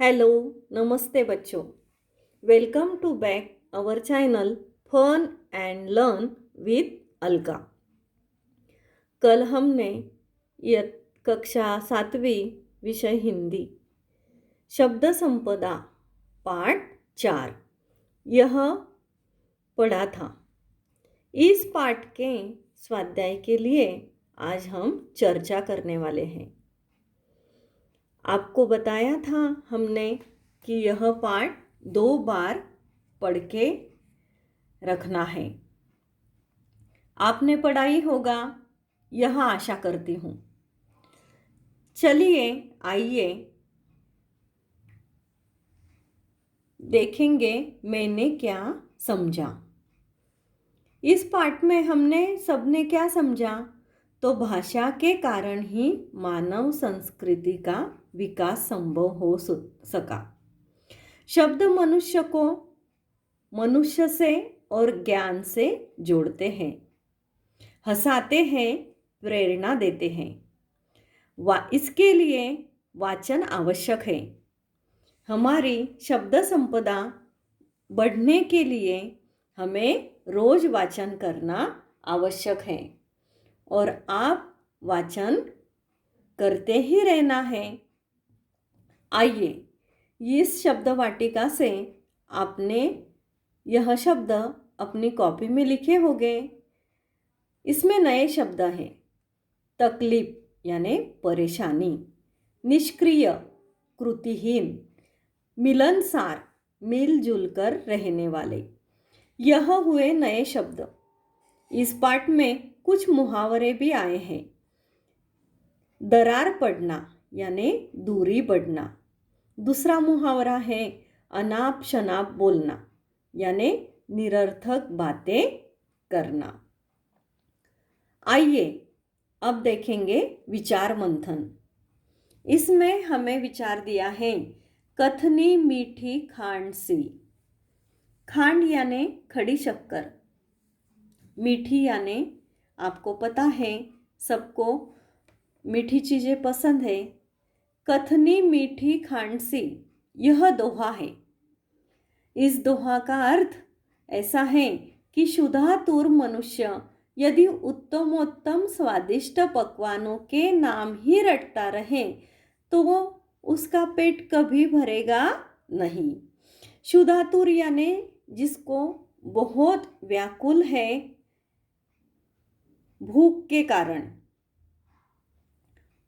Hello, नमस्ते बच्चों। Welcome to back our channel fun and learn with Alka. कल हमने कक्षा 7वीं विषय हिंदी शब्द संपदा पाठ 4 यह पढ़ा था। इस पाठ के स्वाध्याय के लिए आज हम चर्चा करने वाले हैं। आपको बताया था हमने कि यह पाठ 2 बार पढ़ के रखना है। आपने पढ़ा ही होगा, यह आशा करती हूँ। चलिए आइए देखेंगे मैंने क्या समझा। इस पाठ में हमने सबने क्या समझा? तो भाषा के कारण ही मानव संस्कृति का विकास संभव हो सका। शब्द मनुष्य को मनुष्य से और ज्ञान से जोड़ते हैं, हंसाते हैं, प्रेरणा देते हैं। इसके लिए वाचन आवश्यक है। हमारी शब्द संपदा बढ़ने के लिए हमें रोज वाचन करना आवश्यक है और आप वाचन करते ही रहना है। आइए, इस शब्द वाटिका से आपने यह शब्द अपनी कॉपी में लिखे होंगे। इसमें नए शब्द हैं। तकलीफ यानी परेशानी, निष्क्रिय कृतिहीन, मिलनसार मिलजुल कर रहने वाले, यह हुए नए शब्द। इस पाठ में कुछ मुहावरे भी आए हैं। दरार पड़ना यानी दूरी बढ़ना। दूसरा मुहावरा है अनाप शनाप बोलना यानी निरर्थक बातें करना। आइए अब देखेंगे विचार मंथन। इसमें हमें विचार दिया है कथनी मीठी खांड सी। खांड यानी खड़ी शक्कर, मीठी यानी आपको पता है सबको मीठी चीज़ें पसंद है। कथनी मीठी खांड सी, यह दोहा है। इस दोहा का अर्थ ऐसा है कि शुद्धातुर मनुष्य यदि उत्तमोत्तम स्वादिष्ट पकवानों के नाम ही रटता रहे तो वो उसका पेट कभी भरेगा नहीं। शुद्धातुर यानी जिसको बहुत व्याकुल है भूख के कारण,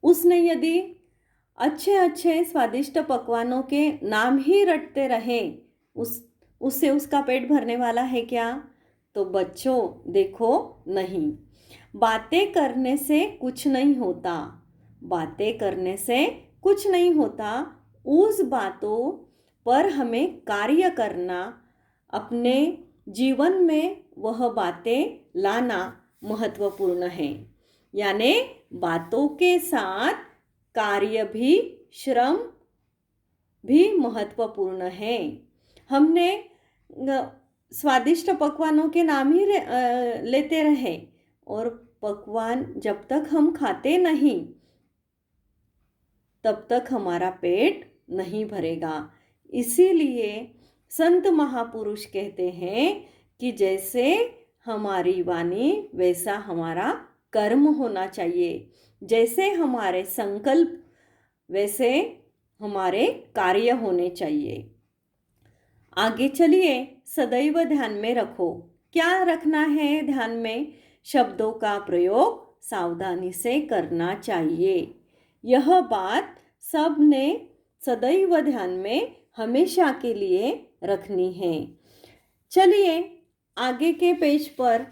उसने यदि अच्छे अच्छे स्वादिष्ट पकवानों के नाम ही रटते रहे उससे उसका पेट भरने वाला है क्या? तो बच्चों देखो, नहीं। बातें करने से कुछ नहीं होता, बातें करने से कुछ नहीं होता। उस बातों पर हमें कार्य करना, अपने जीवन में वह बातें लाना महत्वपूर्ण है। यानी बातों के साथ कार्य भी, श्रम भी महत्वपूर्ण है। हमने स्वादिष्ट पकवानों के नाम ही लेते रहे और पकवान जब तक हम खाते नहीं तब तक हमारा पेट नहीं भरेगा। इसीलिए संत महापुरुष कहते हैं कि जैसे हमारी वाणी वैसा हमारा कर्म होना चाहिए, जैसे हमारे संकल्प वैसे हमारे कार्य होने चाहिए। आगे चलिए, सदैव ध्यान में रखो। क्या रखना है ध्यान में? शब्दों का प्रयोग सावधानी से करना चाहिए। यह बात सबने सदैव ध्यान में हमेशा के लिए रखनी है। चलिए आगे के पेज पर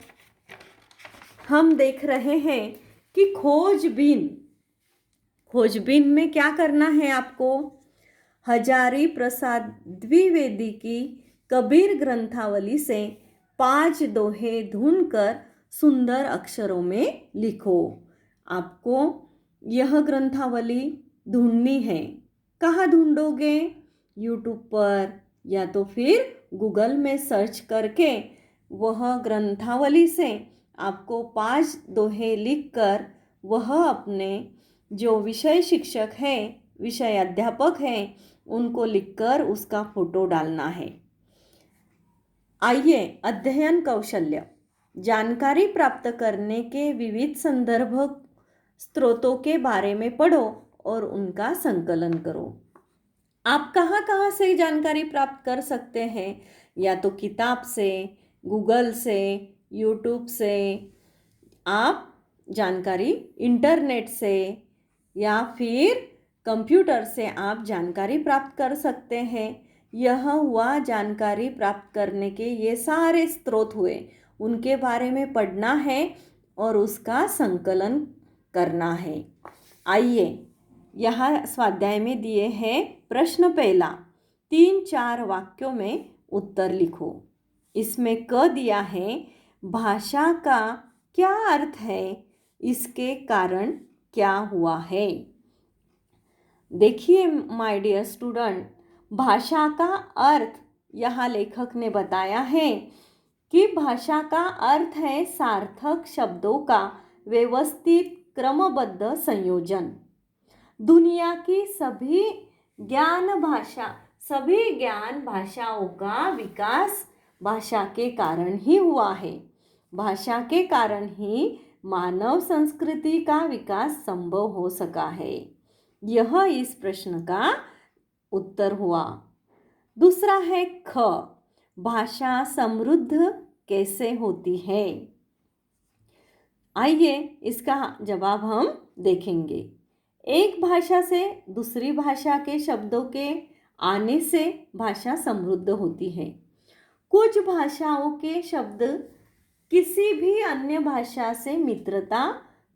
हम देख रहे हैं कि खोजबीन। खोजबीन में क्या करना है आपको? हजारी प्रसाद द्विवेदी की कबीर ग्रंथावली से 5 दोहे ढूंढकर सुंदर अक्षरों में लिखो। आपको यह ग्रंथावली ढूंढनी है। कहाँ ढूंढोगे? यूट्यूब पर या तो फिर गूगल में सर्च करके वह ग्रंथावली से आपको 5 दोहे लिखकर वह अपने जो विषय शिक्षक है विषय अध्यापक हैं उनको लिखकर उसका फोटो डालना है। आइए, अध्ययन कौशल्य। जानकारी प्राप्त करने के विविध संदर्भ स्रोतों के बारे में पढ़ो और उनका संकलन करो। आप कहाँ कहाँ से जानकारी प्राप्त कर सकते हैं? या तो किताब से, गूगल से, यूट्यूब से, आप जानकारी इंटरनेट से, या फिर कंप्यूटर से आप जानकारी प्राप्त कर सकते हैं। यह हुआ जानकारी प्राप्त करने के ये सारे स्रोत हुए, उनके बारे में पढ़ना है और उसका संकलन करना है। आइए, यहाँ स्वाध्याय में दिए हैं प्रश्न पहला, 3-4 वाक्यों में उत्तर लिखो। इसमें क दिया है, भाषा का क्या अर्थ है, इसके कारण क्या हुआ है। देखिए माय डियर स्टूडेंट, भाषा का अर्थ यहाँ लेखक ने बताया है कि भाषा का अर्थ है सार्थक शब्दों का व्यवस्थित क्रमबद्ध संयोजन। दुनिया की सभी ज्ञान भाषाओं का विकास भाषा के कारण ही हुआ है। भाषा के कारण ही मानव संस्कृति का विकास संभव हो सका है। यह इस प्रश्न का उत्तर हुआ। दूसरा है ख, भाषा समृद्ध कैसे होती है। आइए, इसका जवाब हम देखेंगे। एक भाषा से दूसरी भाषा के शब्दों के आने से भाषा समृद्ध होती है। कुछ भाषाओं के शब्द किसी भी अन्य भाषा से मित्रता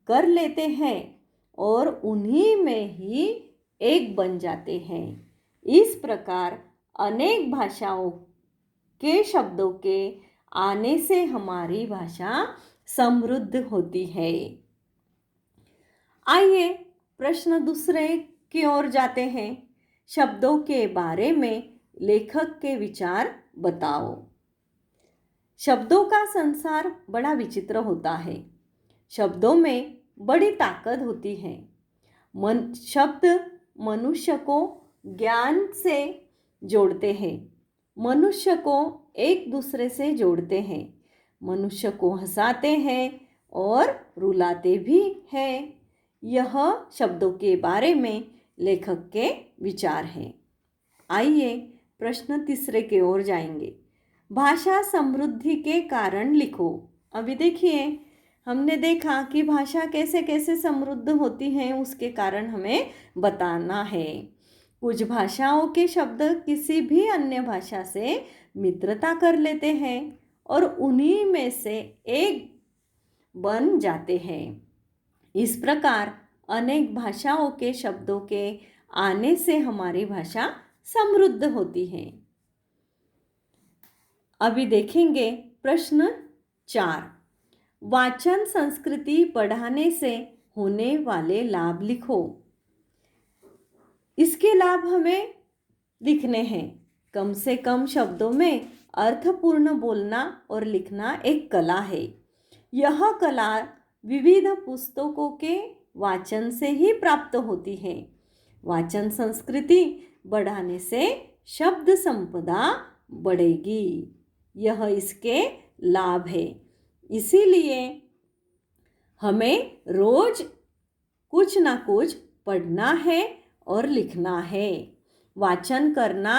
कर लेते हैं और उन्हीं में ही एक बन जाते हैं। इस प्रकार अनेक भाषाओं के शब्दों के आने से हमारी भाषा समृद्ध होती है। आइए, प्रश्न दूसरे की ओर जाते हैं। शब्दों के बारे में लेखक के विचार बताओ। शब्दों का संसार बड़ा विचित्र होता है। शब्दों में बड़ी ताकत होती है। शब्द मनुष्य को ज्ञान से जोड़ते हैं, मनुष्य को एक दूसरे से जोड़ते हैं, मनुष्य को हंसाते हैं और रुलाते भी हैं। यह शब्दों के बारे में लेखक के विचार हैं। आइए, प्रश्न तीसरे की ओर जाएंगे। भाषा समृद्धि के कारण लिखो। अभी देखिए, हमने देखा कि भाषा कैसे कैसे समृद्ध होती है, उसके कारण हमें बताना है। कुछ भाषाओं के शब्द किसी भी अन्य भाषा से मित्रता कर लेते हैं और उन्हीं में से एक बन जाते हैं। इस प्रकार अनेक भाषाओं के शब्दों के आने से हमारी भाषा समृद्ध होती है। अभी देखेंगे प्रश्न 4, वाचन संस्कृति बढ़ाने से होने वाले लाभ लिखो। इसके लाभ हमें लिखने हैं। कम से कम शब्दों में अर्थपूर्ण बोलना और लिखना एक कला है। यह कला विविध पुस्तकों के वाचन से ही प्राप्त होती है। वाचन संस्कृति बढ़ाने से शब्द संपदा बढ़ेगी। यह इसके लाभ है। इसीलिए हमें रोज कुछ ना कुछ पढ़ना है और लिखना है। वाचन करना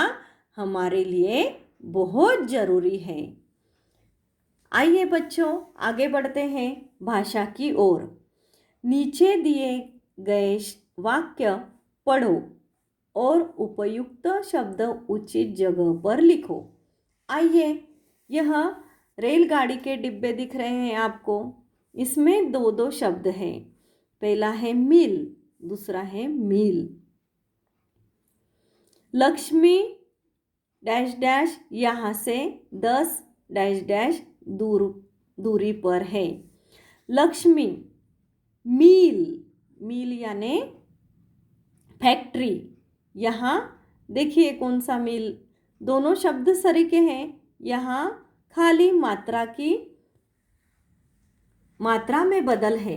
हमारे लिए बहुत ज़रूरी है। आइए बच्चों, आगे बढ़ते हैं भाषा की ओर। नीचे दिए गए वाक्य पढ़ो और उपयुक्त शब्द उचित जगह पर लिखो। आइए, यह रेलगाड़ी के डिब्बे दिख रहे हैं आपको। इसमें दो दो शब्द हैं। पहला है मिल, दूसरा है मील। लक्ष्मी डैश डैश यहाँ से 10 डैश डैश दूरी पर है। लक्ष्मी, मील, मील यानी फैक्ट्री। यहाँ देखिए कौन सा मील, दोनों शब्द सरीखे हैं। यहाँ खाली मात्रा में बदल है।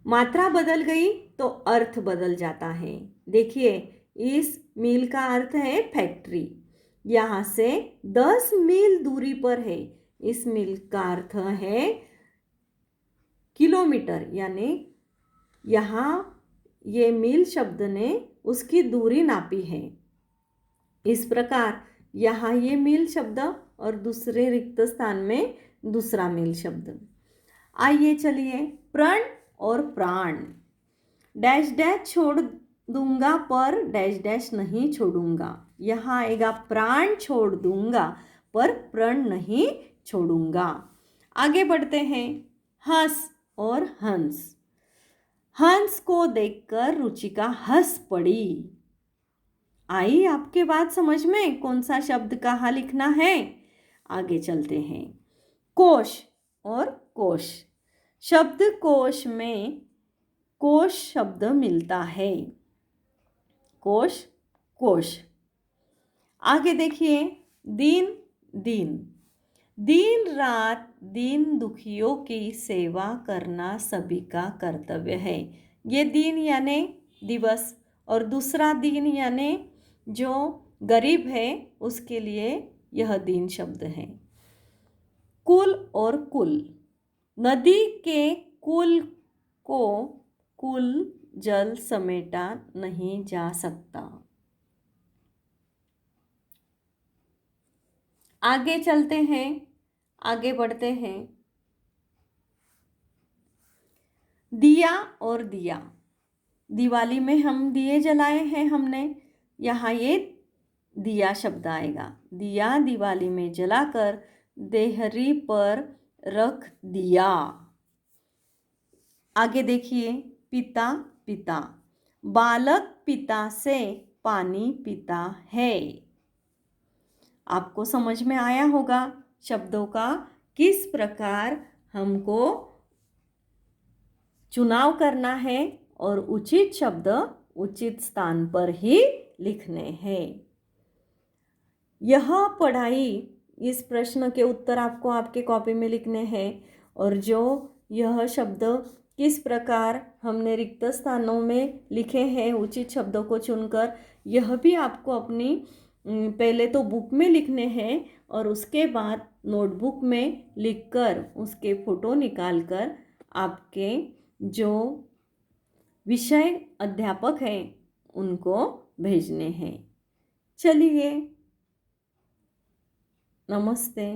मात्रा बदल गई तो अर्थ बदल जाता है। देखिए, इस मील का अर्थ है फैक्ट्री। यहाँ से 10 मील दूरी पर है। इस मील का अर्थ है किलोमीटर, यानी यहाँ ये मील शब्द ने उसकी दूरी नापी है। इस प्रकार यहाँ ये मील शब्द और दूसरे रिक्त स्थान में दूसरा मील शब्द। आइए चलिए, प्रण और प्राण। डैश डैश छोड़ दूंगा पर डैश डैश नहीं छोड़ूंगा। यहाँ आएगा प्राण छोड़ दूंगा पर प्रण नहीं छोड़ूंगा। आगे बढ़ते हैं, हंस और हंस। हंस को देखकर रुचिका हंस पड़ी। आई आपके बात समझ में? कौन सा शब्द कहाँ लिखना है? आगे चलते हैं, कोश और कोश। शब्द कोश में कोश शब्द मिलता है। कोश, कोश। आगे देखिए, दिन, दिन। दिन रात दीन दुखियों की सेवा करना सभी का कर्तव्य है। ये दिन यानी दिवस, और दूसरा दिन यानी जो गरीब है उसके लिए यह दिन शब्द है। कुल और कुल। नदी के कुल को कुल जल समेटा नहीं जा सकता। आगे चलते हैं, आगे बढ़ते हैं, दिया और दिया। दिवाली में हम दिए जलाए हैं हमने, यहाँ ये दिया शब्द आएगा। दिया दिवाली में जलाकर देहरी पर रख दिया। आगे देखिए, पिता, पिता। बालक पिता से पानी पीता है। आपको समझ में आया होगा शब्दों का किस प्रकार हमको चुनाव करना है और उचित शब्द उचित स्थान पर ही लिखने हैं। यह पढ़ाई, इस प्रश्न के उत्तर आपको आपके कॉपी में लिखने हैं, और जो यह शब्द किस प्रकार हमने रिक्त स्थानों में लिखे हैं उचित शब्दों को चुनकर, यह भी आपको अपनी पहले तो बुक में लिखने हैं और उसके बाद नोटबुक में लिखकर उसके फ़ोटो निकालकर आपके जो विषय अध्यापक हैं उनको भेजने हैं। चलिए, नमस्ते।